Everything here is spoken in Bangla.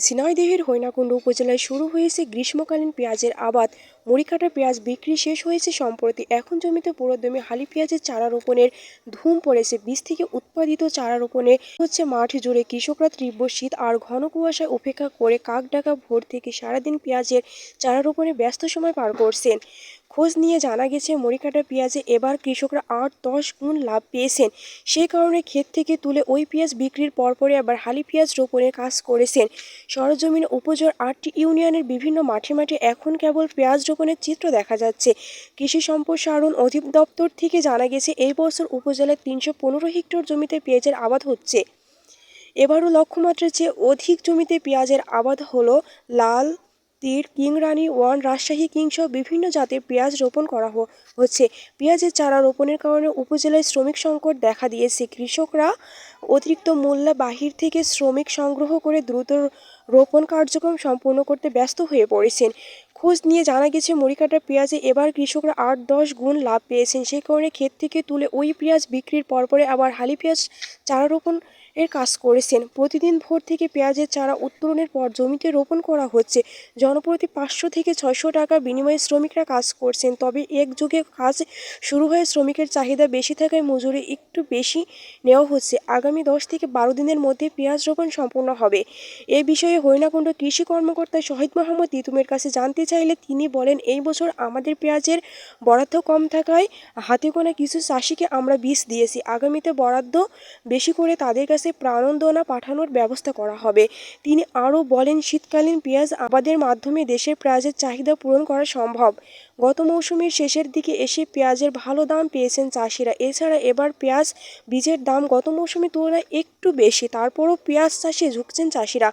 ঝিনাইদহের হৈনাকুণ্ড উপজেলায় শুরু হয়েছে গ্রীষ্মকালীন পেঁয়াজের আবাদ। মরিকাটা পেঁয়াজ বিক্রি শেষ হয়েছে সম্প্রতি। এখন জমিতে পুরোদমে হালি পেঁয়াজের চারা রোপণের ধুম পড়েছে। বীজ থেকে উৎপাদিত চারা রোপণে হচ্ছে মাঠ জুড়ে। কৃষকরা তীব্র শীত আর ঘন কুয়াশায় উপেক্ষা করে কাকডাকা ভোর থেকে সারাদিন পেঁয়াজের চারা রোপণে ব্যস্ত সময় পার করছেন। খোঁজ নিয়ে জানা গেছে, মরিকাটা পেঁয়াজে এবার কৃষকরা ৮-১০ গুণ লাভ পেয়েছেন। সে কারণে ক্ষেত থেকে তুলে ওই পেঁয়াজ বিক্রির পরপরই আবার হালি পেঁয়াজ রোপণের কাজ করেছেন। সরেজমিনে উপজেলার ৮টি ইউনিয়নের বিভিন্ন মাঠে মাঠে এখন কেবল পেঁয়াজ রোপণের চিত্র দেখা যাচ্ছে। কৃষি সম্প্রসারণ অধিদপ্তর থেকে জানা গেছে, এই বছর উপজেলার ৩১৫ হেক্টর জমিতে পেঁয়াজের আবাদ হচ্ছে। এবারও লক্ষ্যমাত্রার চেয়ে অধিক জমিতে পেঁয়াজের আবাদ হলো। লাল তীর, কিং রানী ওয়ান, রাজশাহী কিং সহ বিভিন্ন জাতের পেঁয়াজ রোপণ করা হচ্ছে। পেঁয়াজের চারা রোপণের কারণে উপজেলায় শ্রমিক সংকট দেখা দিয়েছে। কৃষকরা অতিরিক্ত মূল্যে বাহির থেকে শ্রমিক সংগ্রহ করে দ্রুত রোপণ কার্যক্রম সম্পূর্ণ করতে ব্যস্ত হয়ে পড়েছেন। খোঁজ নিয়ে জানা গেছে, মরিকাটা পেঁয়াজে এবার কৃষকরা ৮-১০ গুণ লাভ পেয়েছেন। সে কারণে ক্ষেত থেকে তুলে ওই পেঁয়াজ বিক্রির পরপরে আবার হালি পেঁয়াজ চারা রোপণ এর কাজ করেছেন। প্রতিদিন ভোর থেকে পেঁয়াজের চারা উত্তোলনের পর জমিতে রোপণ করা হচ্ছে। জনপ্রতি ৫০০ থেকে ৬০০ টাকার বিনিময়ে শ্রমিকরা কাজ করছেন। তবে একযোগে কাজ শুরু হয়ে শ্রমিকের চাহিদা বেশি থাকায় মজুরি একটু বেশি নেওয়া হচ্ছে। আগামী ১০ থেকে ১২ দিনের মধ্যে পেঁয়াজ রোপণ সম্পূর্ণ হবে। এ বিষয়ে হৈনাকুণ্ড কৃষি কর্মকর্তা শহীদ মোহাম্মদ তিতুমের কাছে জানতে চাইলে তিনি বলেন, এই বছর আমাদের পেঁয়াজের বরাদ্দ কম থাকায় হাতে গোনা কিছু চাষিকে আমরা বীজ দিয়েছি। আগামীতে বরাদ্দ বেশি করে তাদের কাছে প্রাণোদনা পাঠানোর ব্যবস্থা করা হবে। তিনি আরও বলেন, শীতকালীন পেঁয়াজ আবাদের মাধ্যমে দেশের পেঁয়াজের চাহিদা পূরণ করা সম্ভব। গত মৌসুমের শেষের দিকে এসে পেঁয়াজের ভালো দাম পেয়েছেন চাষিরা। এছাড়া এবার পেঁয়াজ বীজের দাম গত মৌসুমের তুলনায় একটু বেশি। তারপরও পেঁয়াজ চাষে ঝুঁকছেন চাষিরা।